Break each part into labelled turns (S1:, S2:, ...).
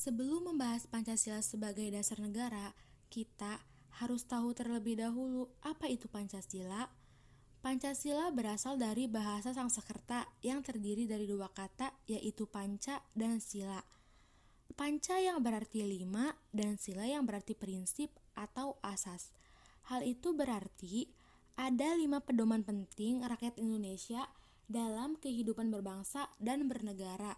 S1: Sebelum membahas Pancasila sebagai dasar negara, kita harus tahu terlebih dahulu apa itu Pancasila. Pancasila berasal dari bahasa Sanskerta yang terdiri dari dua kata, yaitu panca dan sila. Panca yang berarti lima dan sila yang berarti prinsip atau asas. Hal itu berarti ada 5 pedoman penting rakyat Indonesia dalam kehidupan berbangsa dan bernegara.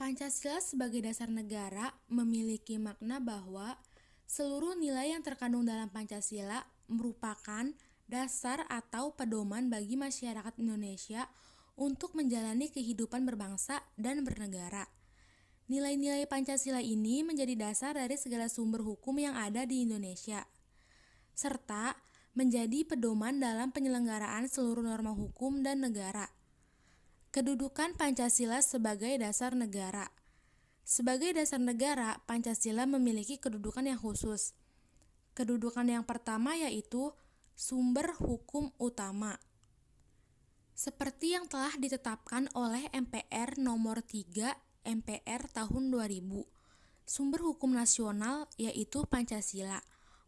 S1: Pancasila sebagai dasar negara memiliki makna bahwa seluruh nilai yang terkandung dalam Pancasila merupakan dasar atau pedoman bagi masyarakat Indonesia untuk menjalani kehidupan berbangsa dan bernegara. Nilai-nilai Pancasila ini menjadi dasar dari segala sumber hukum yang ada di Indonesia, serta menjadi pedoman dalam penyelenggaraan seluruh norma hukum dan negara. Kedudukan Pancasila sebagai dasar negara. Sebagai dasar negara, Pancasila memiliki kedudukan yang khusus. Kedudukan yang pertama yaitu sumber hukum utama. Seperti yang telah ditetapkan oleh MPR nomor 3 MPR tahun 2000. Sumber hukum nasional yaitu Pancasila.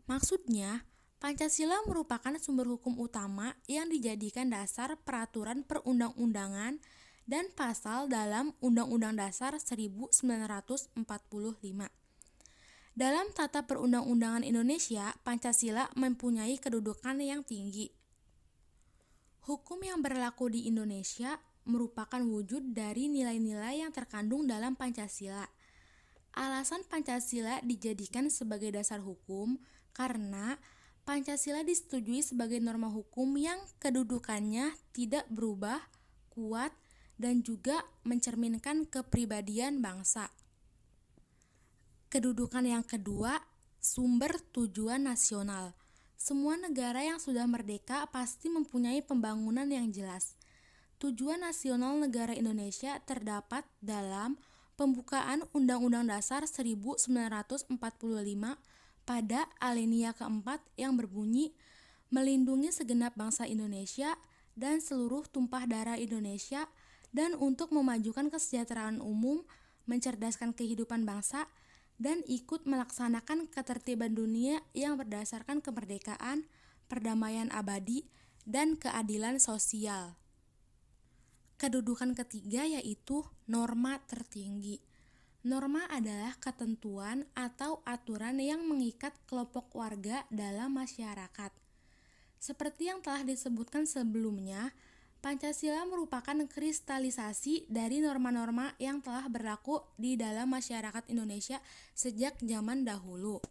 S1: Maksudnya, Pancasila merupakan sumber hukum utama yang dijadikan dasar peraturan perundang-undangan dan pasal dalam Undang-Undang Dasar 1945. Dalam tata perundang-undangan Indonesia, Pancasila mempunyai kedudukan yang tinggi. Hukum yang berlaku di Indonesia merupakan wujud dari nilai-nilai yang terkandung dalam Pancasila. Alasan Pancasila dijadikan sebagai dasar hukum karena Pancasila disetujui sebagai norma hukum yang kedudukannya tidak berubah, kuat, dan juga mencerminkan kepribadian bangsa. Kedudukan yang kedua, sumber tujuan nasional. Semua negara yang sudah merdeka pasti mempunyai pembangunan yang jelas. Tujuan nasional negara Indonesia terdapat dalam pembukaan Undang-Undang Dasar 1945 pada alinea keempat yang berbunyi melindungi segenap bangsa Indonesia dan seluruh tumpah darah Indonesia dan untuk memajukan kesejahteraan umum, mencerdaskan kehidupan bangsa, dan ikut melaksanakan ketertiban dunia yang berdasarkan kemerdekaan, perdamaian abadi, dan keadilan sosial. Kedudukan ketiga yaitu norma tertinggi. Norma adalah ketentuan atau aturan yang mengikat kelompok warga dalam masyarakat. Seperti yang telah disebutkan sebelumnya, Pancasila merupakan kristalisasi dari norma-norma yang telah berlaku di dalam masyarakat Indonesia sejak zaman dahulu.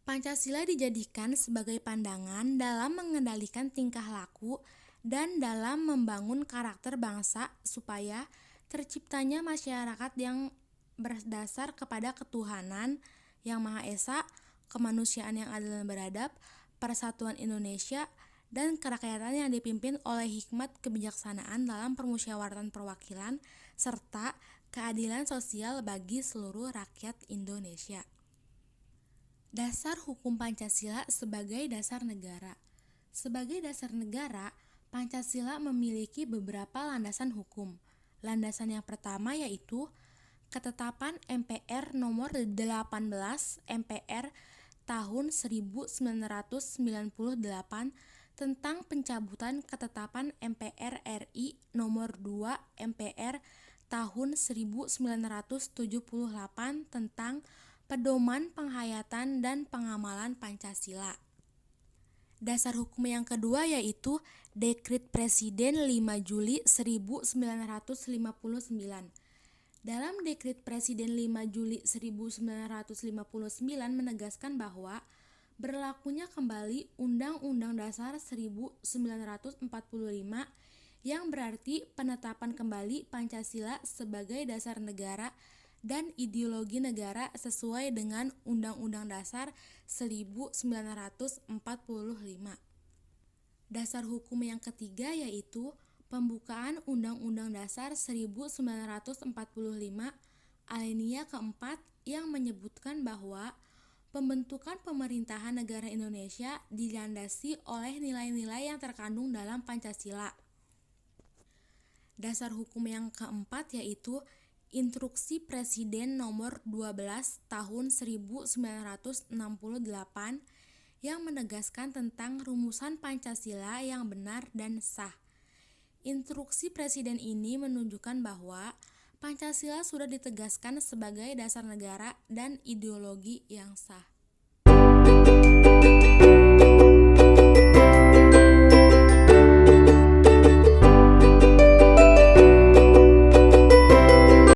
S1: Pancasila dijadikan sebagai pandangan dalam mengendalikan tingkah laku dan dalam membangun karakter bangsa supaya terciptanya masyarakat yang berdasar kepada ketuhanan yang Maha Esa, kemanusiaan yang adil dan beradab, persatuan Indonesia, dan kerakyatan yang dipimpin oleh hikmat kebijaksanaan dalam permusyawaratan perwakilan, serta keadilan sosial bagi seluruh rakyat Indonesia. Dasar hukum Pancasila sebagai dasar negara. Sebagai dasar negara, Pancasila memiliki beberapa landasan hukum. Landasan yang pertama yaitu Ketetapan MPR nomor 18 MPR tahun 1998 tentang pencabutan Ketetapan MPR RI nomor 2 MPR tahun 1978 tentang pedoman penghayatan dan pengamalan Pancasila. Dasar hukum yang kedua yaitu Dekret Presiden 5 Juli 1959. Dalam Dekret Presiden 5 Juli 1959 menegaskan bahwa berlakunya kembali Undang-Undang Dasar 1945 yang berarti penetapan kembali Pancasila sebagai dasar negara dan ideologi negara sesuai dengan Undang-Undang Dasar 1945. Dasar hukum yang ketiga yaitu Pembukaan Undang-Undang Dasar 1945 alinea keempat yang menyebutkan bahwa pembentukan pemerintahan negara Indonesia dilandasi oleh nilai-nilai yang terkandung dalam Pancasila. Dasar hukum yang keempat yaitu Instruksi Presiden nomor 12 tahun 1968 yang menegaskan tentang rumusan Pancasila yang benar dan sah. Instruksi Presiden ini menunjukkan bahwa Pancasila sudah ditegaskan sebagai dasar negara dan ideologi yang sah.